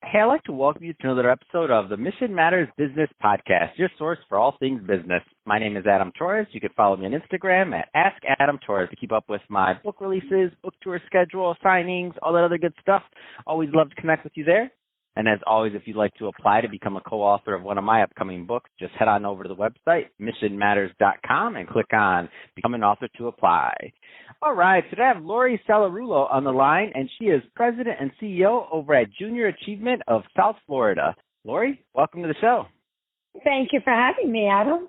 Hey, I'd like to welcome you to another episode of the Mission Matters Business Podcast, your source for all things business. My name is Adam Torres. You can follow me on Instagram at AskAdamTorres to keep up with my book releases, book tour schedule, signings, all that other good stuff. Always love to connect with you there. And as always, if you'd like to apply to become a co-author of one of my upcoming books, just head on over to the website, missionmatters.com, and click on Become an Author to apply. All right, today I have Laurie Sallarulo on the line, and she is President and CEO over at Junior Achievement of South Florida. Laurie, welcome to the show. Thank you for having me, Adam.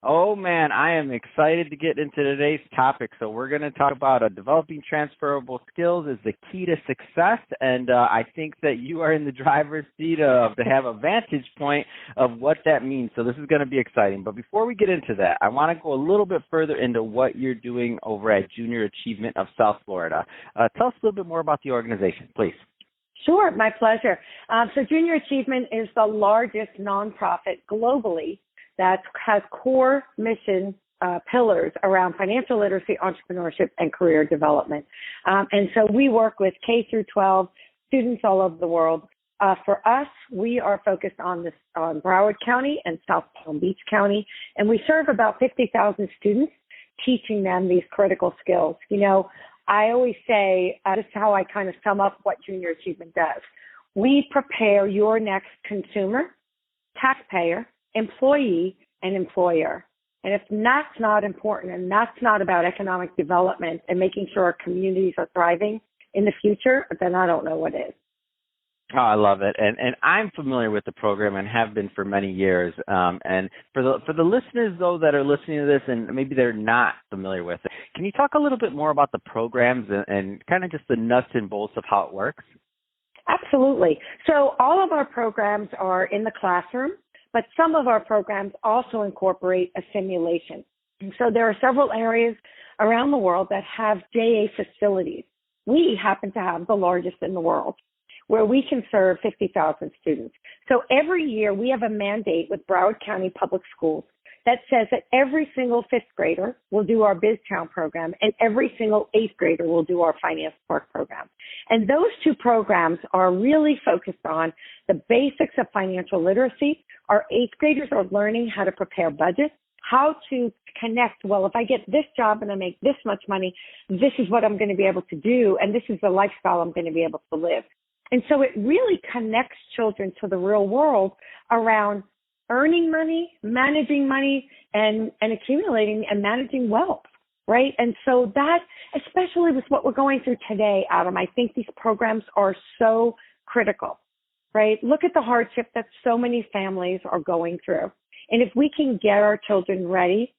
Oh, man, I am excited to get into today's topic. So we're going to talk about developing transferable skills is the key to success, and I think that you are in the driver's seat to have a vantage point of what that means. So this is going to be exciting. But before we get into that, I want to go a little bit further into what you're doing over at Junior Achievement of South Florida. Tell us a little bit more about the organization, please. Sure, my pleasure. So Junior Achievement is the largest nonprofit globally that has core mission pillars around financial literacy, entrepreneurship, and career development. And so we work with K through 12 students all over the world. For us, we are focused on Broward County and South Palm Beach County, and we serve about 50,000 students, teaching them these critical skills. You know, I always say, this is how I kind of sum up what Junior Achievement does. We prepare your next consumer, taxpayer, employee, and employer. And if that's not important and that's not about economic development and making sure our communities are thriving in the future, then I don't know what is. Oh, I love it. And I'm familiar with the program and have been for many years. And for the listeners, though, that are listening to this and maybe they're not familiar with it, can you talk a little bit more about the programs and kind of just the nuts and bolts of how it works? Absolutely. So all of our programs are in the classroom, but some of our programs also incorporate a simulation. And so there are several areas around the world that have JA facilities. We happen to have the largest in the world, where we can serve 50,000 students. So every year we have a mandate with Broward County Public Schools that says that every single fifth grader will do our BizTown program and every single eighth grader will do our Finance Park program. And those two programs are really focused on the basics of financial literacy. Our eighth graders are learning how to prepare budgets, how to connect, well, if I get this job and I make this much money, this is what I'm going to be able to do, and this is the lifestyle I'm going to be able to live. And so it really connects children to the real world around earning money, managing money, and accumulating and managing wealth, right? And so that, especially with what we're going through today, Adam, I think these programs are so critical, right? Look at the hardship that so many families are going through. And if we can get our children ready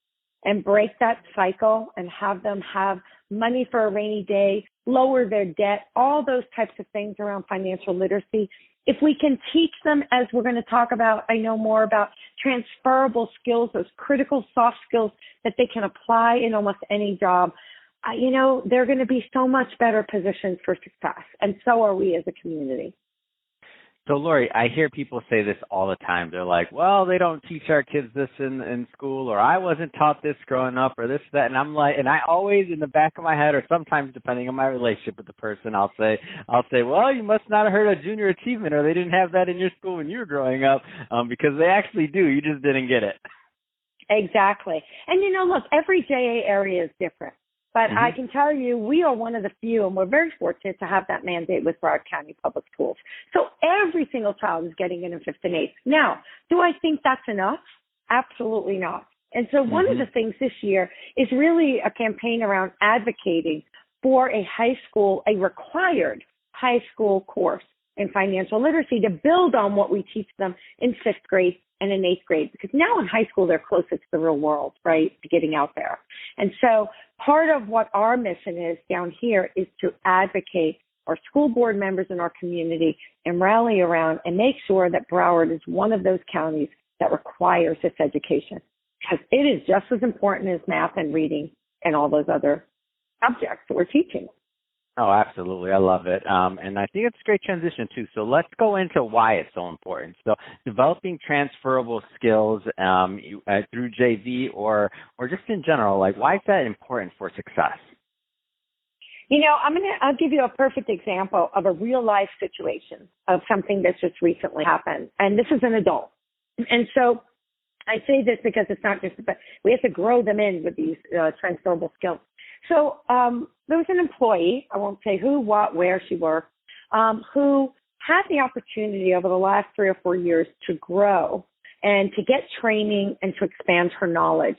and break that cycle and have them have money for a rainy day, lower their debt, all those types of things around financial literacy. If we can teach them, as we're going to talk about, I know more about transferable skills, those critical soft skills that they can apply in almost any job, they're going to be so much better positioned for success. And so are we as a community. So, Laurie, I hear people say this all the time. They're like, well, they don't teach our kids this in school, or I wasn't taught this growing up, or this, that. And I'm like, and I always, in the back of my head, or sometimes depending on my relationship with the person, I'll say, well, you must not have heard of Junior Achievement, or they didn't have that in your school when you were growing up, because they actually do. You just didn't get it. Exactly. And, look, every JA area is different. But I can tell you, we are one of the few, and we're very fortunate to have that mandate with Broward County Public Schools. So every single child is getting in fifth and eighth. Now, do I think that's enough? Absolutely not. And so one of the things this year is really a campaign around advocating for a required high school course in financial literacy to build on what we teach them in fifth grade and in eighth grade, because now in high school, they're closer to the real world, right, to getting out there. And so part of what our mission is down here is to advocate our school board members in our community and rally around and make sure that Broward is one of those counties that requires this education, because it is just as important as math and reading and all those other subjects that we're teaching. Oh, absolutely. I love it. And I think it's a great transition, too. So let's go into why it's so important. So developing transferable skills through JV or just in general, like why is that important for success? I'll give you a perfect example of a real life situation of something that's just recently happened. And this is an adult. And so I say this because it's not just, but we have to grow them in with these transferable skills. So there was an employee, I won't say who, what, where she worked, who had the opportunity over the last 3 or 4 years to grow and to get training and to expand her knowledge,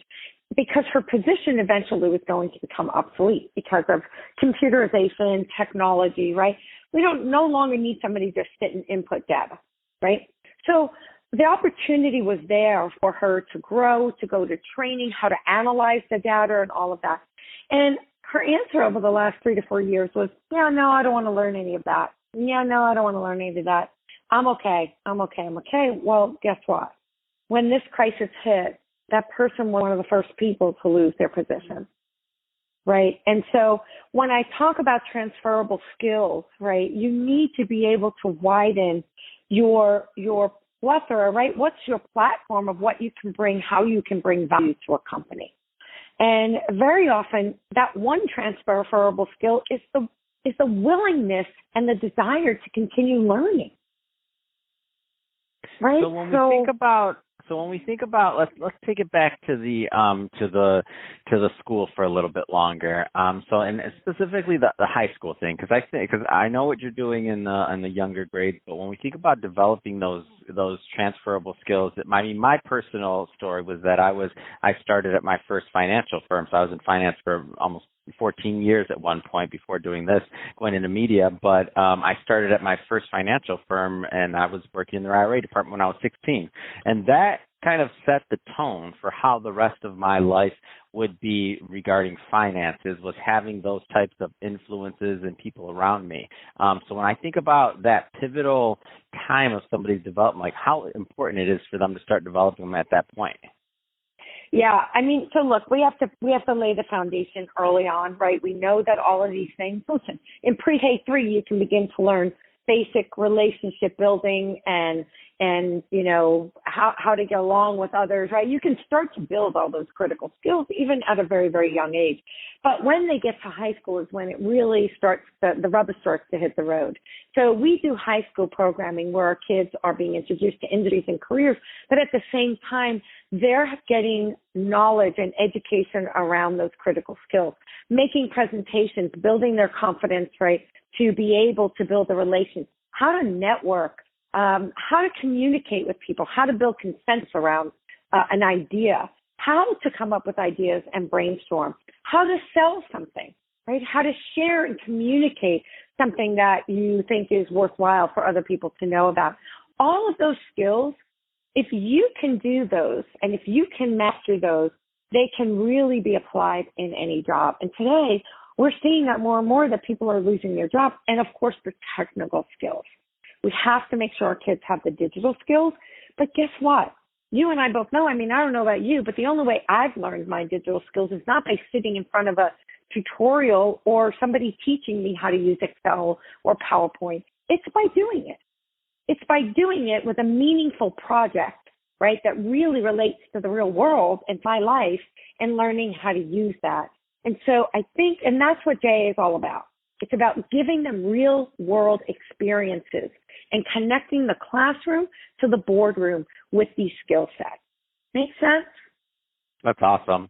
because her position eventually was going to become obsolete because of computerization, technology, right? We don't no longer need somebody just sit and input data, right? So the opportunity was there for her to grow, to go to training, how to analyze the data and all of that. And her answer over the last 3 to 4 years was, yeah, no, I don't want to learn any of that. Yeah, no, I don't want to learn any of that. I'm okay. Well, guess what? When this crisis hit, that person was one of the first people to lose their position, right? And so when I talk about transferable skills, right, you need to be able to widen your plethora, right? What's your platform of what you can bring, how you can bring value to a company? And very often that one transferable skill is the willingness and the desire to continue learning, right? So when we think about let's take it back to the school for a little bit longer. And specifically the high school thing, because I know what you're doing in the younger grades, but when we think about developing those transferable skills, my personal story was that I started at my first financial firm, so I was in finance for almost 14 years at one point before doing this, going into media. But I started at my first financial firm, and I was working in the IRA department when I was 16. And that kind of set the tone for how the rest of my life would be regarding finances, was having those types of influences and people around me. So when I think about that pivotal time of somebody's development, like how important it is for them to start developing them at that point. Yeah, so look, we have to lay the foundation early on, right? We know that all of these things, listen, in pre-K 3, you can begin to learn basic relationship building and how to get along with others, right? You can start to build all those critical skills even at a very, very young age. But when they get to high school is when it really starts, the rubber starts to hit the road. So we do high school programming where our kids are being introduced to industries and careers, but at the same time, they're getting knowledge and education around those critical skills, making presentations, building their confidence, right, to be able to build a relation, how to network, how to communicate with people, how to build consensus around an idea, how to come up with ideas and brainstorm, how to sell something, right? How to share and communicate something that you think is worthwhile for other people to know about. All of those skills, if you can do those and if you can master those, they can really be applied in any job. And today, we're seeing that more and more, that people are losing their jobs. And of course, the technical skills. We have to make sure our kids have the digital skills. But guess what? You and I both know, I don't know about you, but the only way I've learned my digital skills is not by sitting in front of a tutorial or somebody teaching me how to use Excel or PowerPoint. It's by doing it. It's by doing it with a meaningful project, right, that really relates to the real world and my life, and learning how to use that. And so I think, and that's what JA is all about. It's about giving them real world experiences and connecting the classroom to the boardroom with these skill sets. Make sense? That's awesome.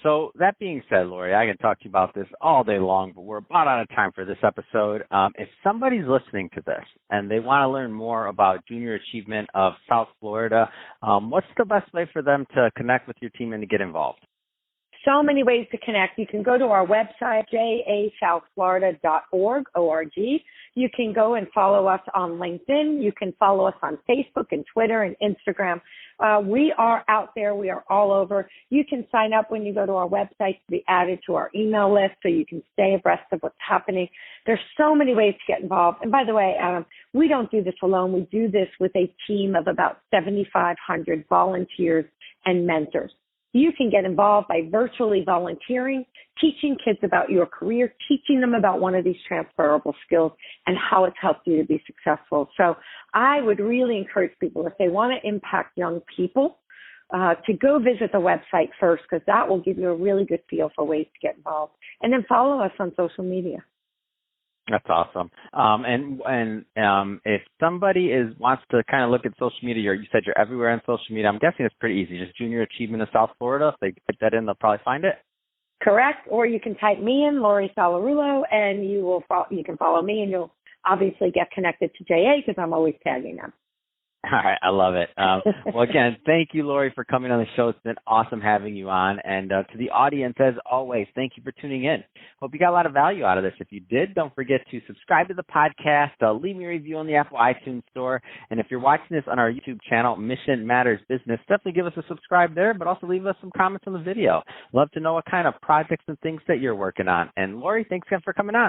So that being said, Laurie, I can talk to you about this all day long, but we're about out of time for this episode. If somebody's listening to this and they want to learn more about Junior Achievement of South Florida, what's the best way for them to connect with your team and to get involved? So many ways to connect. You can go to our website, jasouthflorida.org, O-R-G. You can go and follow us on LinkedIn. You can follow us on Facebook and Twitter and Instagram. We are out there. We are all over. You can sign up when you go to our website to be added to our email list so you can stay abreast of what's happening. There's so many ways to get involved. And by the way, Adam, we don't do this alone. We do this with a team of about 7,500 volunteers and mentors. You can get involved by virtually volunteering, teaching kids about your career, teaching them about one of these transferable skills and how it's helped you to be successful. So I would really encourage people, if they want to impact young people, to go visit the website first, because that will give you a really good feel for ways to get involved. And then follow us on social media. That's awesome. If somebody wants to kind of look at social media, you said you're everywhere on social media. I'm guessing it's pretty easy. Just Junior Achievement of South Florida. If they type that in, they'll probably find it. Correct. Or you can type me in, Laurie Sallarulo, and you can follow me, and you'll obviously get connected to JA because I'm always tagging them. All right. I love it. Well, again, thank you, Laurie, for coming on the show. It's been awesome having you on. And to the audience, as always, thank you for tuning in. Hope you got a lot of value out of this. If you did, don't forget to subscribe to the podcast, leave me a review on the Apple iTunes Store. And if you're watching this on our YouTube channel, Mission Matters Business, definitely give us a subscribe there, but also leave us some comments on the video. Love to know what kind of projects and things that you're working on. And Laurie, thanks again for coming on.